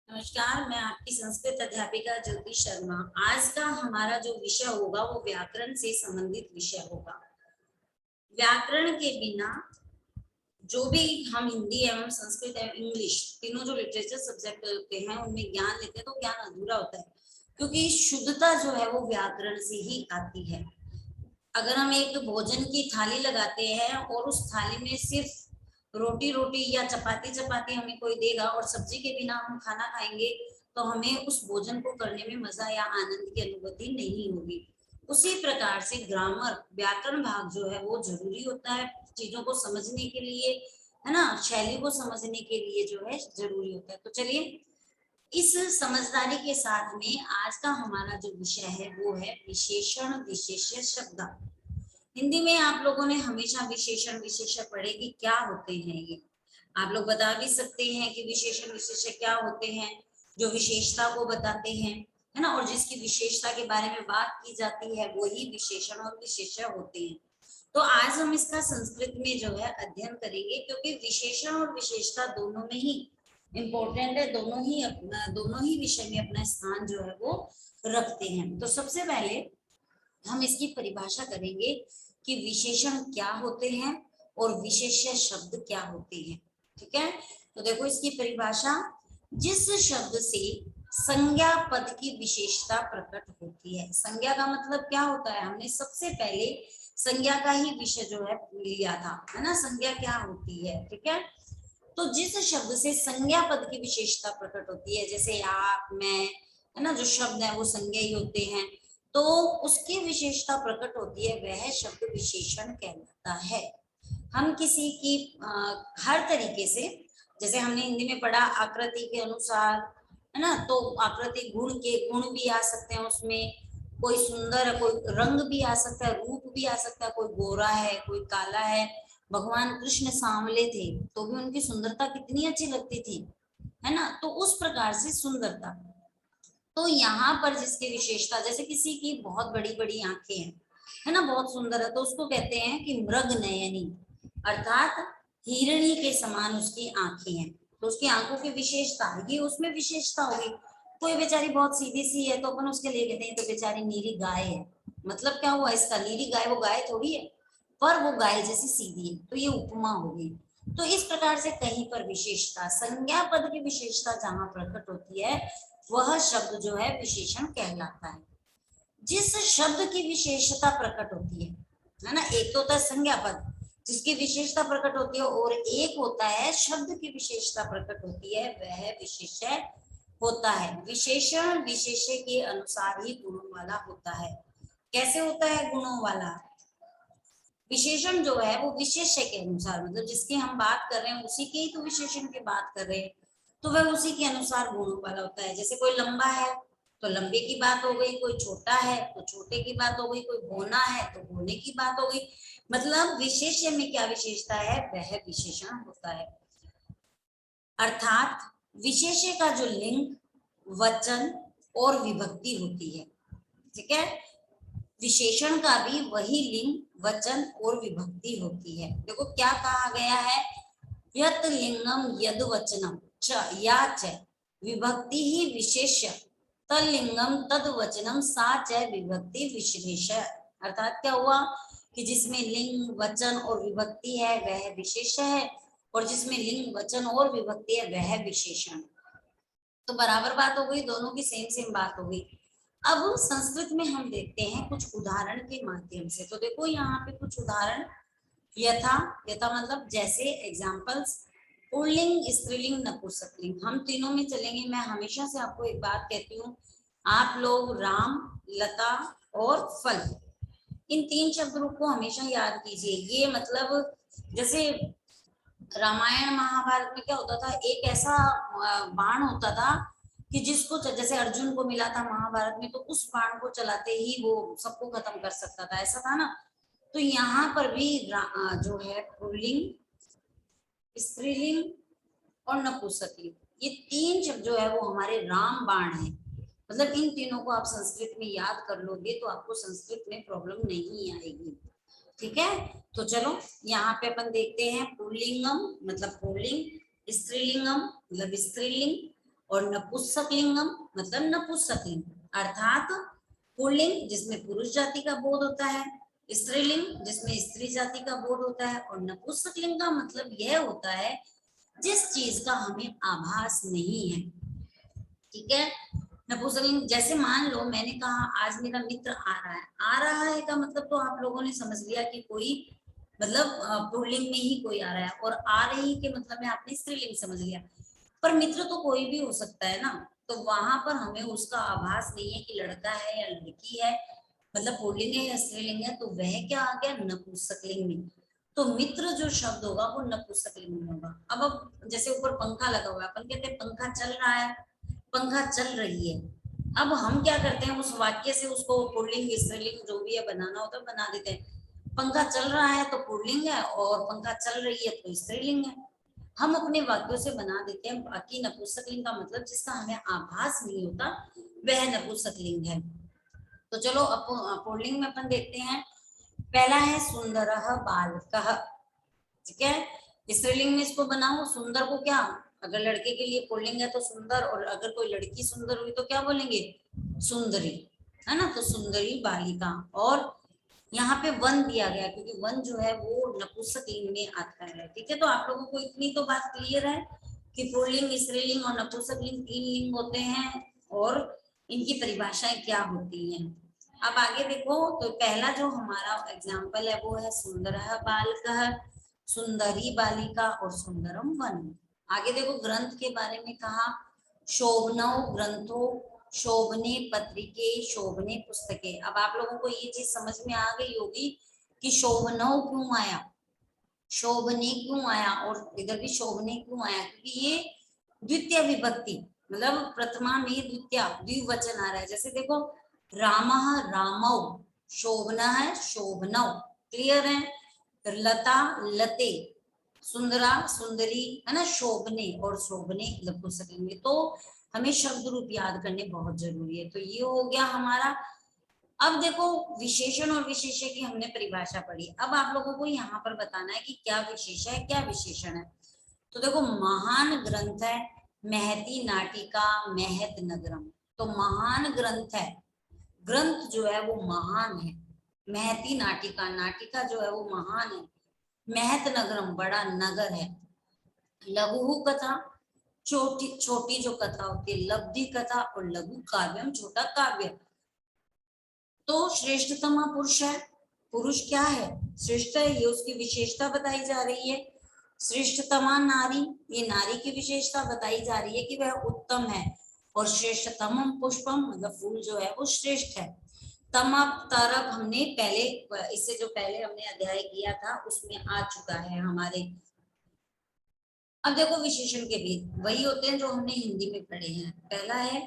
नमस्कार, मैं आपकी संस्कृत अध्यापिका ज्योति शर्मा। आज का हमारा जो विषय होगा वो व्याकरण से संबंधित विषय होगा। व्याकरण के बिना जो भी हम हिंदी एवं संस्कृत एवं इंग्लिश तीनों जो लिटरेचर सब्जेक्ट होते हैं उनमें ज्ञान लेते हैं तो ज्ञान अधूरा होता है, क्योंकि शुद्धता जो है वो व्याकरण से ही आती है। अगर हम एक भोजन की थाली लगाते हैं और उस थाली में सिर्फ रोटी रोटी या चपाती चपाती हमें कोई देगा और सब्जी के बिना हम खाना खाएंगे तो हमें उस भोजन को करने में मजा या आनंद की अनुभूति नहीं होगी। उसी प्रकार से ग्रामर व्याकरण भाग जो है वो जरूरी होता है चीजों को समझने के लिए, है ना, शैली को समझने के लिए जो है जरूरी होता है। तो चलिए इस समझदारी के साथ में आज का हमारा जो विषय है वो है विशेषण विशेष्य शब्द। हिंदी में आप लोगों ने हमेशा विशेषण विशेष्य पढ़े कि क्या होते हैं ये। आप लोग बता भी सकते हैं कि विशेषण विशेष्य क्या होते हैं, जो विशेषता को बताते हैं, है ना, और जिसकी विशेषता के बारे में बात की जाती है वही विशेषण और विशेष्य होते हैं। तो आज हम इसका संस्कृत में जो है अध्ययन करेंगे, क्योंकि विशेषण और विशेषता दोनों में ही इम्पोर्टेंट है, दोनों ही विषय में अपना स्थान जो है वो रखते हैं। तो सबसे पहले हम इसकी परिभाषा करेंगे कि विशेषण क्या होते हैं और विशेष्य शब्द क्या होते हैं। ठीक है, तो देखो इसकी परिभाषा, जिस शब्द से संज्ञा पद की विशेषता प्रकट होती है। संज्ञा का मतलब क्या होता है, हमने सबसे पहले संज्ञा का ही विषय जो है लिया था, है ना, संज्ञा क्या होती है। ठीक है, तो जिस शब्द से संज्ञा पद की विशेषता प्रकट होती है, जैसे आप, मैं, है ना, जो शब्द है वो संज्ञा ही होते हैं, तो उसकी विशेषता प्रकट होती है, वह शब्द विशेषण कहलाता है। हम किसी की हर तरीके से, जैसे हमने हिंदी में पढ़ा आकृति के अनुसार, है ना, तो आकृति गुण के गुण भी आ सकते हैं उसमें, कोई सुंदर है, कोई रंग भी आ सकता है, रूप भी आ सकता है, कोई गोरा है, कोई काला है। भगवान कृष्ण सांवले थे तो भी उनकी सुंदरता कितनी अच्छी लगती थी, है ना, तो उस प्रकार से सुंदरता। तो यहाँ पर जिसकी विशेषता, जैसे किसी की बहुत बड़ी बड़ी आंखें हैं, है ना, बहुत सुंदर है, तो उसको कहते हैं कि मृग नयनी, अर्थात हिरणी के समान उसकी आंखें हैं, तो उसकी आंखों की विशेषता, ये उसमें विशेषता होगी। कोई बेचारी बहुत सीधी सी है तो अपन उसके लिए कहते हैं तो बेचारी नीरी गाय है। मतलब क्या हुआ इसका, नीरी गाय, वो गाय थोड़ी है पर वो गाय जैसी सीधी है, तो ये उपमा होगी। तो इस प्रकार से कहीं पर विशेषता, संज्ञा पद की विशेषता जहां प्रकट होती है वह शब्द जो है विशेषण कहलाता है। जिस शब्द की विशेषता प्रकट होती है ना, एक तो होता है संज्ञा पद जिसकी विशेषता प्रकट होती है, और एक होता है शब्द की विशेषता प्रकट होती है, वह विशेष्य होता है। विशेषण विशेष्य के अनुसार ही गुणों वाला होता है। कैसे होता है गुणों वाला, विशेषण जो है वो विशेष्य के अनुसार, मतलब जिसकी हम बात कर रहे हैं उसी के ही तो विशेषण की बात कर रहे हैं, तो वह उसी के अनुसार गुणों वाला होता है। जैसे कोई लंबा है तो लंबे की बात हो गई, कोई छोटा है तो छोटे की बात हो गई, कोई भोना है तो भोने की बात हो गई। मतलब विशेष्य में क्या विशेषता है, वह विशेषण होता है। अर्थात विशेष्य का जो लिंग, वचन और विभक्ति होती है, ठीक है, विशेषण का भी वही लिंग, वचन और विभक्ति होती है। देखो क्या कहा गया है, यत लिंगम यद वचनम च या च विभक्ति ही विशेष्य तलिंगम तद वचनम सा च विभक्ति विशेष। अर्थात क्या हुआ कि जिसमें लिंग, वचन और विभक्ति है वह विशेष्य है, और जिसमें लिंग, वचन और विभक्ति है वह विशेषण। तो बराबर बात हो गई, दोनों की सेम सेम बात हो गई। अब संस्कृत में हम देखते हैं कुछ उदाहरण के माध्यम से। तो देखो यहाँ पे कुछ उदाहरण, यथा, यथा मतलब जैसे, एग्जाम्पल्स, पुल्लिंग, स्त्रीलिंग, नपुंसकलिंग, हम तीनों में चलेंगे। मैं हमेशा से आपको एक बात कहती हूँ, आप लोग राम, लता और फल, इन तीन शब्दों को हमेशा याद कीजिए। ये मतलब जैसे रामायण महाभारत में क्या होता था, एक ऐसा बाण होता था कि जिसको, जैसे अर्जुन को मिला था महाभारत में, तो उस बाण को चलाते ही वो सबको खत्म कर सकता था, ऐसा था ना। तो यहाँ पर भी जो है पुल्लिंग, स्त्रीलिंग और नपुंसकलिंग, ये तीन शब्द जो है वो हमारे राम बाण है। मतलब इन तीनों को आप संस्कृत में याद कर लोगे तो आपको संस्कृत में प्रॉब्लम नहीं आएगी। ठीक है, तो चलो यहाँ पे अपन देखते हैं पुल्लिंगम मतलब पुल्लिंग, स्त्रीलिंगम मतलब स्त्रीलिंग, और नपुंसकलिंगम मतलब नपुंसकलिंग अर्थात पुल्लिंग जिसमें पुरुष जाति का बोध होता है, स्त्रीलिंग जिसमें स्त्री जाति का बोध होता है, और नपुंसकलिंग का मतलब यह होता है जिस चीज का हमें आभास नहीं है। ठीक है, नपुंसकलिंग जैसे मान लो मैंने कहा आज मेरा मित्र आ रहा है का मतलब तो आप लोगों ने समझ लिया कि कोई मतलब पुल्लिंग में ही कोई आ रहा है, और आ रही के मतलब में आपने स्त्रीलिंग समझ लिया, पर मित्र तो कोई भी हो सकता है ना, तो वहां पर हमें उसका आभास नहीं है कि लड़का है या लड़की है, मतलब पुल्लिंग है या स्त्रीलिंग है, तो वह क्या आ गया नपुंसकलिंग में। तो मित्र जो शब्द होगा वो नपुंसकलिंग में होगा। अब जैसे ऊपर पंखा लगा हुआ है, अपन कहते हैं पंखा चल रहा है, पंखा चल रही है। अब हम क्या करते हैं उस वाक्य से उसको पुल्लिंग स्त्रीलिंग जो भी है बनाना होता है बना देते हैं। पंखा चल रहा है तो पुल्लिंग है और पंखा चल रही है तो स्त्रीलिंग है। हम अपने वाक्यों से बना देते हैं, बाकी नपुंसकलिंग का मतलब जिसका हमें आभास नहीं होता वह नपुंसकलिंग है। तो चलो अब पुल्लिंग में अपन देखते हैं। पहला है सुंदरः बालकः। ठीक है, स्त्रीलिंग में इसको बनाओ सुंदर को क्या, अगर लड़के के लिए पुल्लिंग है तो सुंदर, और अगर कोई लड़की सुंदर हुई तो क्या बोलेंगे सुंदरी, है ना। तो सुंदरी बालिका, और यहाँ पे वन दिया गया क्योंकि वन जो है वो नपुंसकलिंग में आता है। ठीक है, तो आप लोगों को इतनी तो बात क्लियर है कि पुल्लिंग स्त्रीलिंग और नपुंसकलिंग 3 लिंग होते हैं और इनकी परिभाषाएं क्या होती हैं। अब आगे देखो, तो पहला जो हमारा एग्जाम्पल है वो है सुंदरः बालकः, सुंदरी बालिका और सुंदरम वन। आगे देखो ग्रंथ के बारे में कहा, शोभनौ ग्रंथो, शोभने पत्रिके, शोभने पुस्तके। अब आप लोगों को ये चीज समझ में आ गई होगी कि शोभनौ क्यों आया, शोभने क्यों आया, और इधर भी शोभने क्यों आया, क्योंकि ये द्वितीय विभक्ति मतलब प्रथमा में द्वितीय द्विवचन आ रहा है। जैसे देखो रामः रामौ, शोभना है शोभनौ, क्लियर है, लता लते, सुंदरा सुंदरी, है ना, शोभने और शोभने नपुंसकलिंग। तो हमें शब्द रूप याद करने बहुत जरूरी है। तो ये हो गया हमारा। अब देखो विशेषण और विशेष्य की हमने परिभाषा पढ़ी, अब आप लोगों को यहाँ पर बताना है कि क्या विशेष है क्या विशेषण है। तो देखो महान ग्रंथ है महती नाटिका महत नगरम। तो महान ग्रंथ है, ग्रंथ जो है वो महान है, महती नाटिका, नाटिका जो है वो महान है, महत नगरम बड़ा नगर है, लघु कथा छोटी छोटी जो कथा होती है, लब्धि कथा, और लघु काव्यम छोटा काव्य। तो श्रेष्ठतम पुरुष है, पुरुष क्या है श्रेष्ठ है, ये उसकी विशेषता बताई जा रही है। श्रेष्ठतमा नारी, ये नारी की विशेषता बताई जा रही है कि वह उत्तम है, और श्रेष्ठतम पुष्पम मतलब फूल जो है वो श्रेष्ठ है। तम तरफ हमने पहले, इससे जो पहले हमने अध्याय किया था उसमें आ चुका है हमारे। अब देखो विशेषण के भी वही होते हैं जो हमने हिंदी में पढ़े हैं। पहला है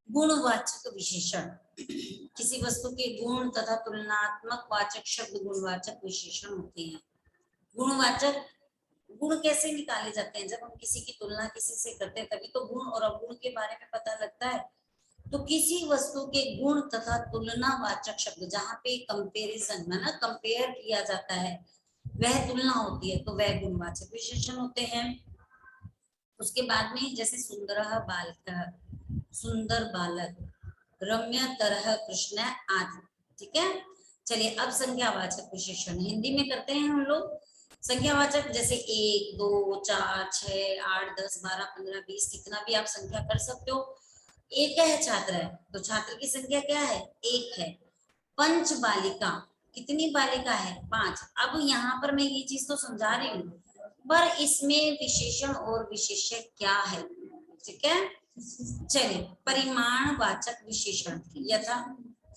गुणवाचक विशेषण, किसी वस्तु के गुण तथा तुलनात्मक वाचक शब्द गुणवाचक विशेषण होते हैं। गुणवाचक, गुण कैसे निकाले जाते हैं, जब हम किसी की तुलना किसी से करते हैं तभी तो गुण और अवगुण के बारे में पता लगता है। तो किसी वस्तु के गुण तथा तुलनावाचक शब्द, जहाँ पे कंपेरिजन है ना, कंपेयर किया जाता है, वह तुलना होती है, तो वह गुणवाचक विशेषण होते हैं। उसके बाद में जैसे सुंदरः बालकः, सुंदर बालक, रम्य तरह कृष्ण आदि। ठीक है, चलिए अब संख्यावाचक विशेषण हिंदी में करते हैं हम लोग। संख्यावाचक जैसे 1 2 4 6 8 10 12 15 20, कितना भी आप संख्या कर सकते हो। एक है छात्र है तो छात्र की संख्या क्या है 1 है। पंच बालिका, कितनी बालिका है 5। अब यहाँ पर मैं ये चीज तो समझा रही हूँ, पर इसमें विशेषण और विशेष्य क्या है। ठीक है, चलिए परिमाण वाचक विशेषण यथा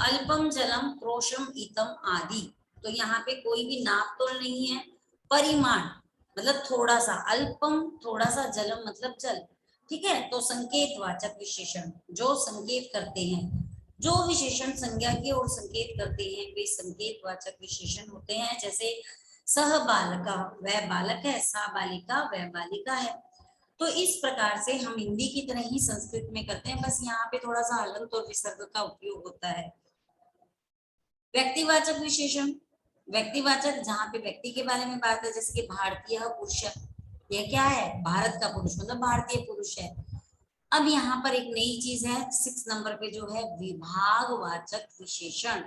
अल्पम जलम क्रोशम इतम आदि। तो यहाँ पे कोई भी नाप तोल नहीं है, परिमाण मतलब थोड़ा सा, अल्पम थोड़ा सा, जलम मतलब जल। ठीक है, तो संकेत वाचक विशेषण जो संकेत करते हैं, जो विशेषण संज्ञा की ओर संकेत करते हैं वे संकेत वाचक विशेषण होते हैं। जैसे सह बालका, वह बालक है, सा बालिका, वह बालिका है। तो इस प्रकार से हम हिंदी की तरह ही संस्कृत में करते हैं, बस यहाँ पे थोड़ा सा हलंत और विसर्ग का उपयोग होता है। व्यक्तिवाचक विशेषण, व्यक्तिवाचक जहाँ पे व्यक्ति के बारे में बात है, जैसे कि भारतीय पुरुष, यह क्या है भारत का पुरुष मतलब भारतीय पुरुष है। अब यहाँ पर एक नई चीज है 6 नंबर पे जो है विभागवाचक विशेषण।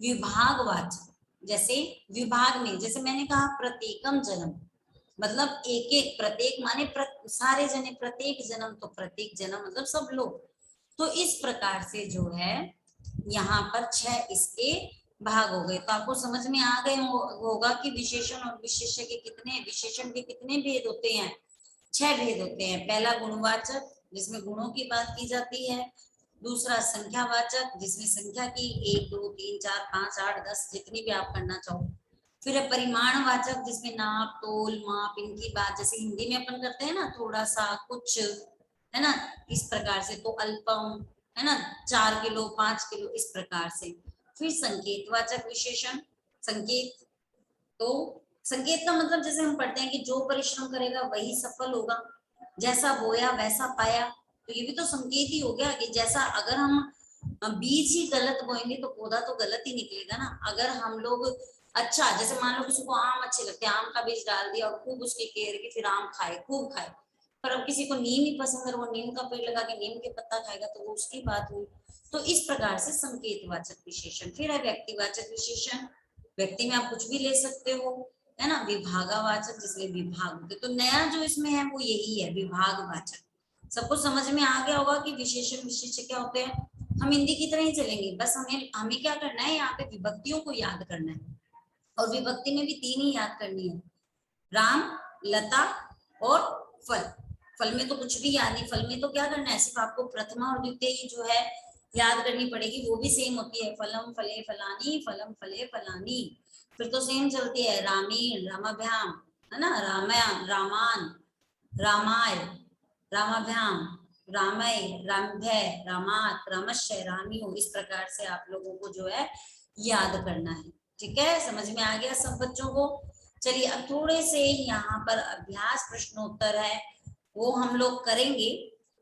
विभागवाचक जैसे विभाग में, जैसे मैंने कहा प्रत्येकम जन्म, मतलब एक एक, प्रत्येक माने सारे जने, प्रत्येक जन्म, तो प्रत्येक जन्म मतलब सब लोग। तो इस प्रकार से जो है यहाँ पर 6 इसके भाग हो गए। तो आपको समझ में आ गए होगा कि विशेषण और विशेष्य के कितने, विशेषण के कितने भेद होते हैं, 6 भेद होते हैं। पहला गुणवाचक, जिसमें गुणों की बात की जाती है। दूसरा संख्यावाचक, जिसमें संख्या की 1 2 3 4 5 8 10 जितनी भी आप करना चाहो। फिर है परिमाणवाचक, जिसमें नाप तोल माप इनकी बात, जैसे हिंदी में अपन करते हैं ना, थोड़ा सा कुछ, है ना, इस प्रकार से। तो अल्पम, है ना, 4 किलो 5 किलो, इस प्रकार से। फिर संकेतवाचक विशेषण, संकेत, तो संकेत का मतलब जैसे हम पढ़ते हैं कि जो परिश्रम करेगा वही सफल होगा, जैसा बोया वैसा पाया। तो ये भी तो संकेत ही हो गया कि जैसा, अगर हम बीज ही गलत बोएंगे तो पौधा तो गलत ही निकलेगा ना। अगर हम लोग, अच्छा जैसे मान लो किसी को आम अच्छे लगते हैं, आम का बीज डाल दिया और खूब उसकी केयर की, फिर आम खाए, खूब खाए। पर अब किसी को नीम ही पसंद है, वो नीम का पेड़ लगा के नीम के पत्ता खाएगा, तो वो उसकी बात हुई। तो इस प्रकार से संकेतवाचक विशेषण। फिर है व्यक्तिवाचक विशेषण, व्यक्ति में आप कुछ भी ले सकते हो, है ना। विभागवाचक, जिसमें विभाग होते, तो नया जो इसमें है वो यही है, विभागवाचक। सबको समझ में आ गया होगा कि विशेषण विशेष्य क्या होते हैं। हम हिंदी की तरह ही चलेंगे, बस हमें हमें क्या करना है, यहाँ पे विभक्तियों को याद करना है। और विभक्ति में भी 3 ही याद करनी है, राम, लता और फल। फल में तो कुछ भी याद नहीं, फल में तो क्या करना है, सिर्फ आपको प्रथमा और द्वितीय ही जो है याद करनी पड़ेगी, वो भी सेम होती है, फलम फले फलानी, फलम फले फलानी। फिर तो सेम चलती है, रामीण रामाभ्याम, है ना, रामायण रामान, रामाय रामाभ्याम, रामय रामभ्य, रामात रामश्य, रामियो। इस प्रकार से आप लोगों को जो है याद करना है। ठीक है, समझ में आ गया सब बच्चों को। चलिए अब थोड़े से यहाँ पर अभ्यास प्रश्नोत्तर है, वो हम लोग करेंगे,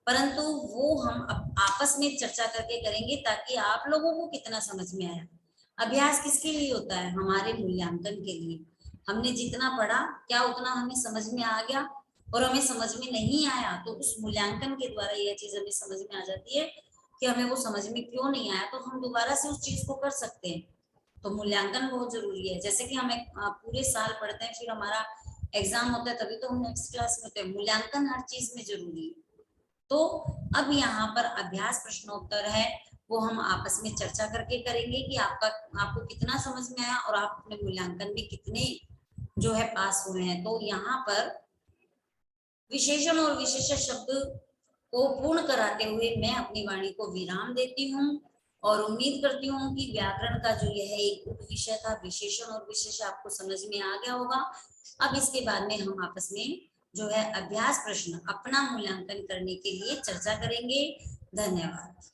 परंतु वो हम आपस में चर्चा करके करेंगे, ताकि आप लोगों को कितना समझ में आया। अभ्यास किसके लिए होता है, हमारे मूल्यांकन के लिए। हमने जितना पढ़ा, क्या उतना हमें समझ में आ गया, और हमें समझ में नहीं आया तो उस मूल्यांकन के द्वारा यह चीज हमें समझ में आ जाती है कि हमें वो समझ में क्यों नहीं आया, तो हम दोबारा से उस चीज को कर सकते हैं। तो मूल्यांकन बहुत जरूरी है। जैसे कि हम एक पूरे साल पढ़ते हैं, फिर हमारा एग्जाम होता है, तभी तो हम नेक्स्ट क्लास में होते हैं। मूल्यांकन हर चीज में जरूरी है। तो अब यहाँ पर अभ्यास प्रश्नोत्तर है, वो हम आपस में चर्चा करके करेंगे कि आपको कितना समझ में आया और आप अपने मूल्यांकन में कितने जो है पास हुए हैं। तो यहाँ पर विशेषण और विशेष्य शब्द को पूर्ण कराते हुए मैं अपनी वाणी को विराम देती हूँ, और उम्मीद करती हूँ कि व्याकरण का जो यह एक उप विषय था, विशेषण और विशेष्य, आपको समझ में आ गया होगा। अब इसके बाद में हम आपस में जो है अभ्यास प्रश्न अपना मूल्यांकन करने के लिए चर्चा करेंगे। धन्यवाद।